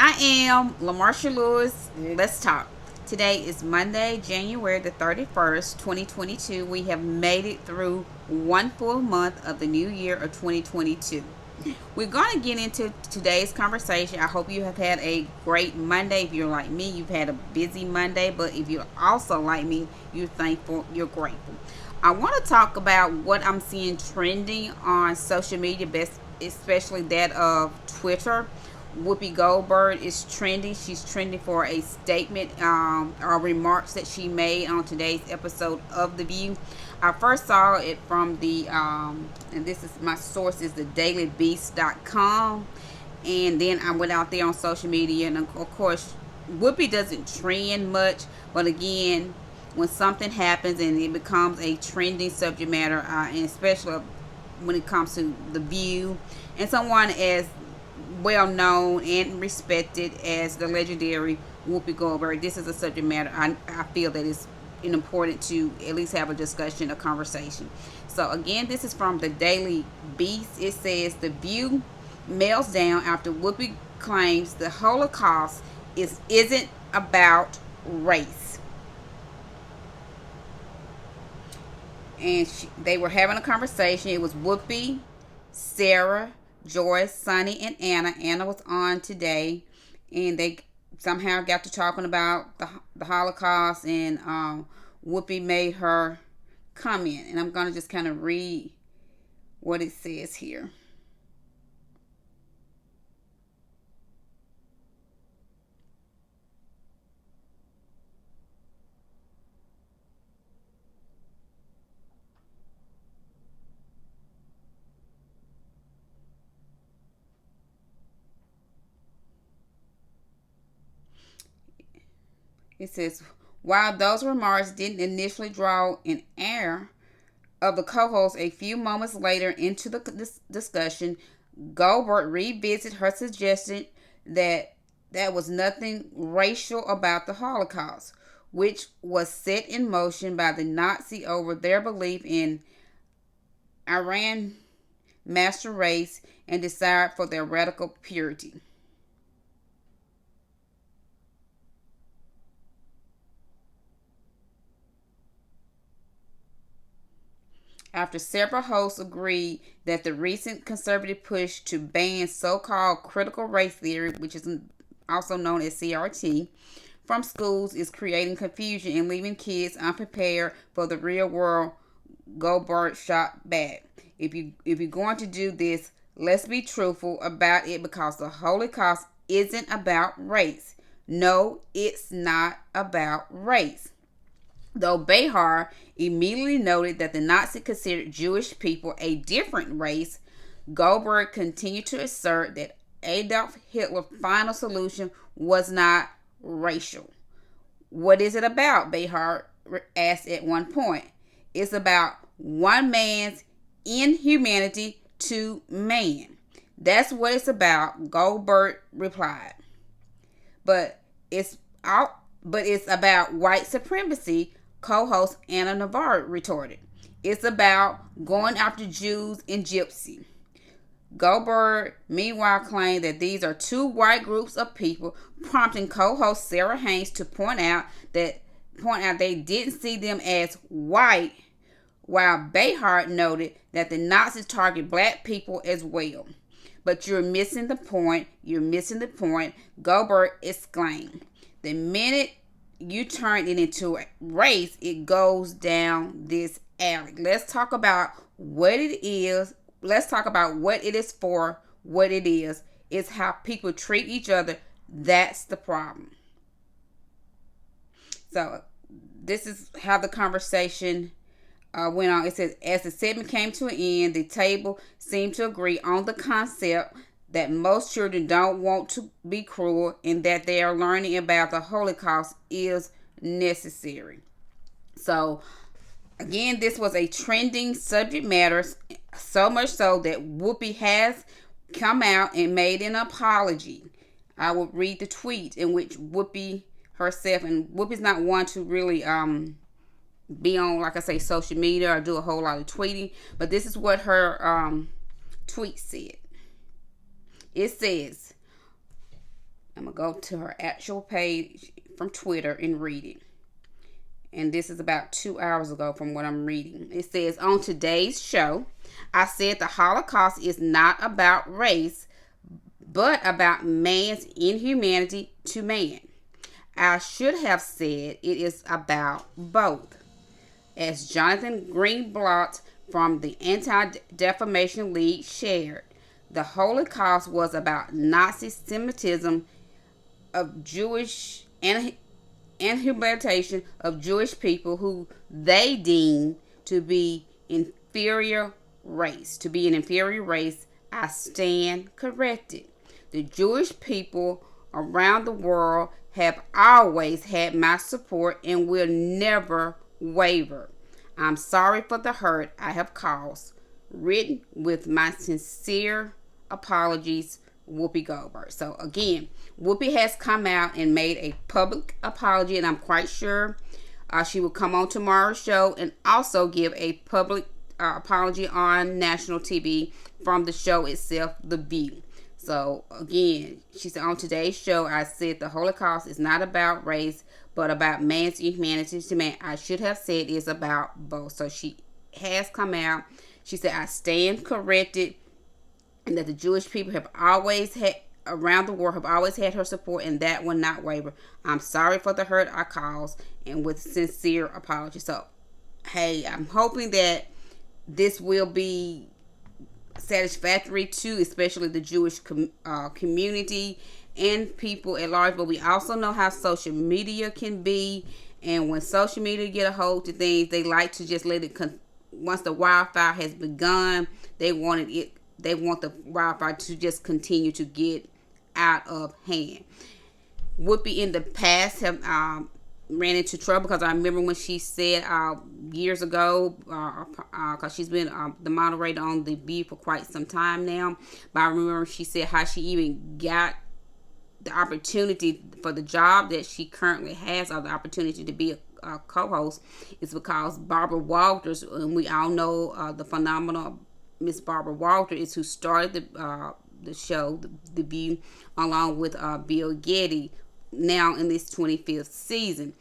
I am LaMarsha Lewis. Let's talk. Today is Monday, January the 31st, 2022. We have made it through one full month of the new year of 2022. We're going to get into today's conversation. I hope you have had a great Monday. If you're like me, you've had a busy Monday. But if you're also like me, you're thankful, you're grateful. I want to talk about what I'm seeing trending on social media, best especially that of Twitter. Whoopi Goldberg is trending. She's trending for a statement or remarks that she made on today's episode of The View. I first saw it from and this is my source is the dailybeast.com. And then I went out there on social media, and of course, Whoopi doesn't trend much, but again, when something happens and it becomes a trending subject matter, and especially when it comes to The View, and someone as well known and respected as the legendary Whoopi Goldberg, this is a subject matter I feel that is important to at least have a discussion, a conversation. So again, this is from the Daily Beast. It says The View melts down after Whoopi claims the Holocaust isn't about race. And they were having a conversation. It was Whoopi, Sarah, Joyce, Sonny, and Anna. Anna was on today, and they somehow got to talking about the Holocaust, and Whoopi made her comment. And I'm going to just kind of read what it says here. It says, while those remarks didn't initially draw an ire of the co-host, a few moments later into the discussion, Goldberg revisited her suggestion that there was nothing racial about the Holocaust, which was set in motion by the Nazi over their belief in Aryan master race and desire for their radical purity. After several hosts agreed that the recent conservative push to ban so-called critical race theory, which is also known as CRT, from schools is creating confusion and leaving kids unprepared for the real world, Goldberg shot back. If you're going to do this, let's be truthful about it, because the Holocaust isn't about race. No, it's not about race. Though Behar immediately noted that the Nazis considered Jewish people a different race, Goldberg continued to assert that Adolf Hitler's final solution was not racial. What is it about? Behar asked at one point. It's about one man's inhumanity to man. That's what it's about, Goldberg replied. But it's about white supremacy, co-host Anna Navarro retorted. It's about going after Jews and Gypsy. Goldberg meanwhile claimed that these are two white groups of people, prompting co-host Sara Haines to point out they didn't see them as white, while Behar noted that the Nazis target black people as well. But you're missing the point. Goldberg exclaimed. The minute you turn it into a race, it goes down this alley. Let's talk about what it is. Let's talk about what it is for, what it is. It's how people treat each other. That's the problem. So this is how the conversation went on. It says, as the segment came to an end, the table seemed to agree on the concept that most children don't want to be cruel, and that they are learning about the Holocaust is necessary. So, again, this was a trending subject matter, so much so that Whoopi has come out and made an apology. I will read the tweet in which Whoopi herself, and Whoopi's not one to really be on, like I say, social media or do a whole lot of tweeting, but this is what her tweet said. It says, I'm going to go to her actual page from Twitter and read it. And this is about 2 hours ago from what I'm reading. It says, on today's show, I said the Holocaust is not about race, but about man's inhumanity to man. I should have said it is about both. As Jonathan Greenblatt from the Anti-Defamation League shared, the Holocaust was about Nazi Semitism of Jewish and inhumiliation of Jewish people who they deem to be inferior race. To be an inferior race, I stand corrected. The Jewish people around the world have always had my support and will never waver. I'm sorry for the hurt I have caused. Written with my sincere apologies, Whoopi Goldberg. So again, Whoopi has come out and made a public apology, and I'm quite sure she will come on tomorrow's show and also give a public apology on national TV from the show itself, The View. So again, she said, on today's show, I said the Holocaust is not about race, but about man's inhumanity to man. I should have said it's about both. So she has come out. She said, I stand corrected, and that the Jewish people have always had, around the world, have always had her support, and that will not waver. I'm sorry for the hurt I caused, and with sincere apology. So, hey, I'm hoping that this will be satisfactory to especially the Jewish community and people at large. But we also know how social media can be, and when social media get a hold to things, they like to just let it once the wildfire has begun, they want the wildfire to just continue to get out of hand. Whoopi in the past have ran into trouble, because I remember when she said years ago, because she's been the moderator on The View for quite some time now, but I remember she said how she even got the opportunity for the job that she currently has, or the opportunity to be a co-host, is because Barbara Walters, and we all know the phenomenal Miss Barbara Walters, is who started the show, The View, along with Bill Getty, now in this 25th season.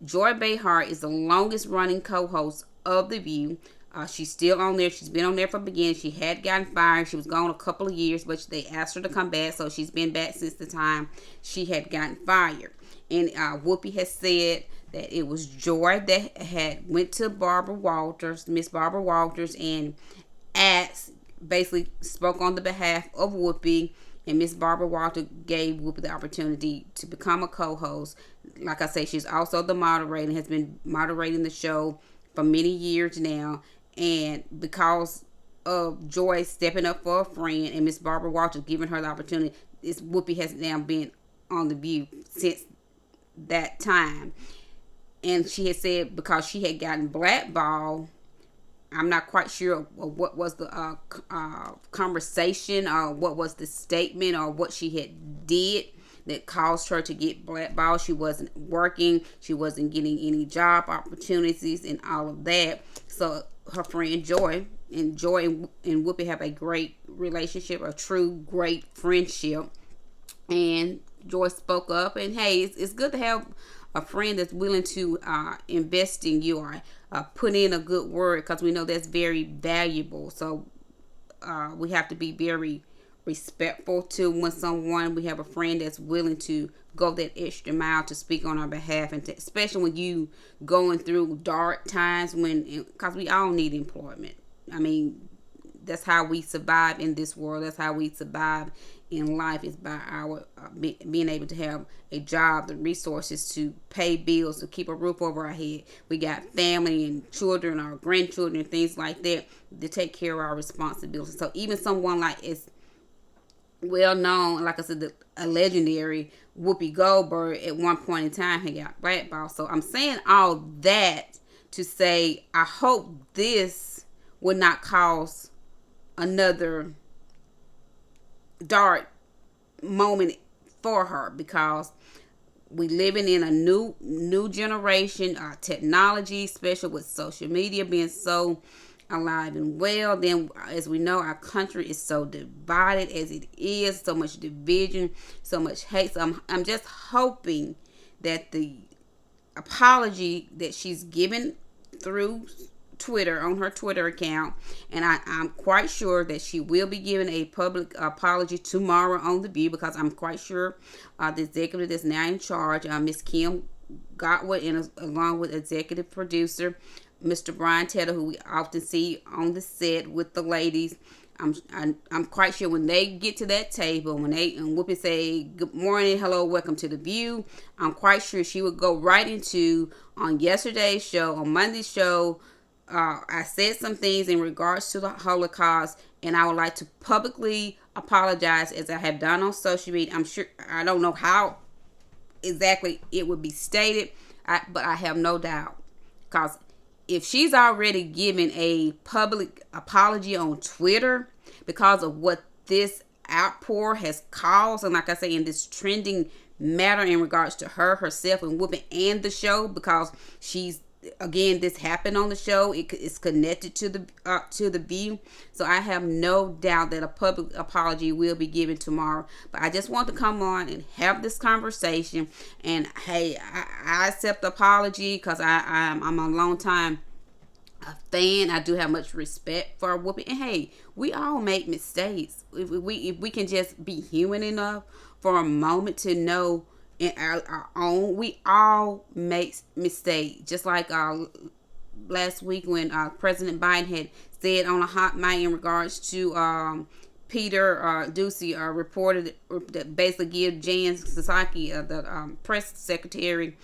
Joy Behar is the longest running co-host of The View. She's still on there. She's been on there from the beginning. She had gotten fired. She was gone a couple of years, but they asked her to come back, so she's been back since the time she had gotten fired. And Whoopi has said that it was Joy that had went to Barbara Walters, Miss Barbara Walters, and basically spoke on the behalf of Whoopi, and Miss Barbara Walters gave Whoopi the opportunity to become a co-host. Like I say, she's also the moderator, has been moderating the show for many years now, and because of Joy stepping up for a friend and Miss Barbara Walters giving her the opportunity, Whoopi has now been on The View since that time. And she had said because she had gotten blackballed, I'm not quite sure what was the conversation, or what was the statement, or what she had did that caused her to get blackballed. She wasn't working. She wasn't getting any job opportunities and all of that. So her friend Joy and Whoopi have a great relationship, a true great friendship. And Joy spoke up, and hey, it's good to have a friend that's willing to invest in you, or put in a good word, because we know that's very valuable. So we have to be very respectful to when we have a friend that's willing to go that extra mile to speak on our behalf, and especially when you going through dark times, because we all need employment. I mean, that's how we survive in this world. That's how we survive in life, is by our being able to have a job, the resources to pay bills, to keep a roof over our head. We got family and children, our grandchildren, things like that, to take care of our responsibilities. So even someone like is well known, like I said, a legendary Whoopi Goldberg at one point in time had got blackballed. So I'm saying all that to say I hope this will not cause another dark moment for her, because we living in a new generation, technology, especially with social media being so alive and well. Then, as we know, our country is so divided as it is, so much division, so much hate. So I'm just hoping that the apology that she's given through Twitter, on her Twitter account, and I'm quite sure that she will be giving a public apology tomorrow on The View, because I'm quite sure the executive that's now in charge, Miss Kim Godwin, and along with executive producer Mr. Brian Tedder, who we often see on the set with the ladies, I'm quite sure when they get to that table, when they and Whoopi say good morning, hello, welcome to The View, I'm quite sure she would go right into, on yesterday's show, on Monday's show, I said some things in regards to the Holocaust, and I would like to publicly apologize, as I have done on social media. I'm sure, I don't know how exactly it would be stated, but I have no doubt, because if she's already given a public apology on Twitter because of what this outpour has caused, and like I say, in this trending matter in regards to her, herself, and Whoopi, and the show, because she's, again, this happened on the show. It's connected to the View, so I have no doubt that a public apology will be given tomorrow. But I just want to come on and have this conversation. And hey, I accept the apology, because I'm a long time fan. I do have much respect for Whoopi, and hey, we all make mistakes. If we can just be human enough for a moment to know, in our own, we all make mistakes. Just like last week when President Biden had said on a hot mic in regards to Peter Ducey reported that basically give Jan Psaki, the press secretary,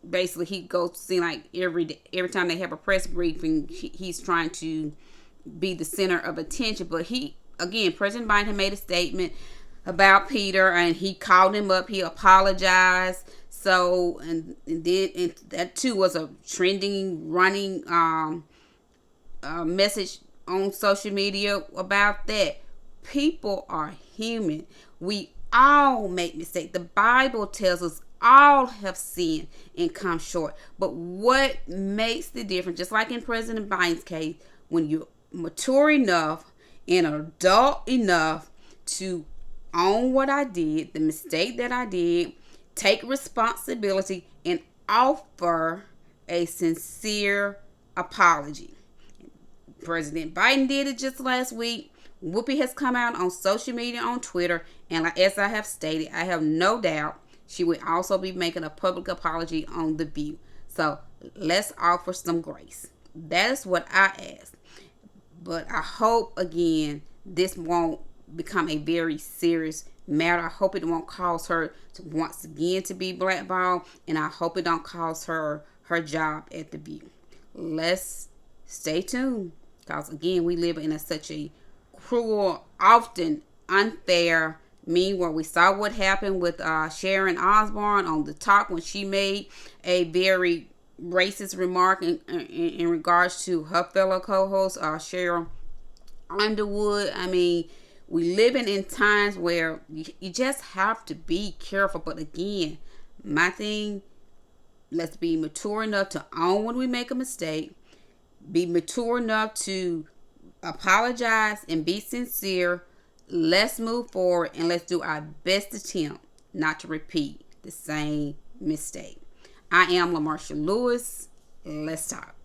basically he goes, seem like every time they have a press briefing, he's trying to be the center of attention. But President Biden had made a statement about Peter, and he called him up, he apologized. So and that too was a trending, running message on social media about that. People are human. We all make mistakes. The Bible tells us all have sinned and come short. But what makes the difference, just like in President Biden's case, when you're mature enough and adult enough to own what I did, the mistake that I did, take responsibility, and offer a sincere apology. President Biden did it just last week. Whoopi has come out on social media, on Twitter, and as I have stated, I have no doubt she will also be making a public apology on The View. So let's offer some grace. That is what I ask. But I hope, again, this won't become a very serious matter. I hope it won't cause her to once again to be blackballed, and I hope it don't cause her job at The View. Let's stay tuned, because again, we live in such a cruel, often unfair, mean world. We saw what happened with Sharon Osbourne on the talk when she made a very racist remark in regards to her fellow co-host Cheryl Underwood. I mean, we living in times where you just have to be careful. But again, my thing, let's be mature enough to own when we make a mistake. Be mature enough to apologize and be sincere. Let's move forward, and let's do our best attempt not to repeat the same mistake. I am LaMarsha Lewis. Let's talk.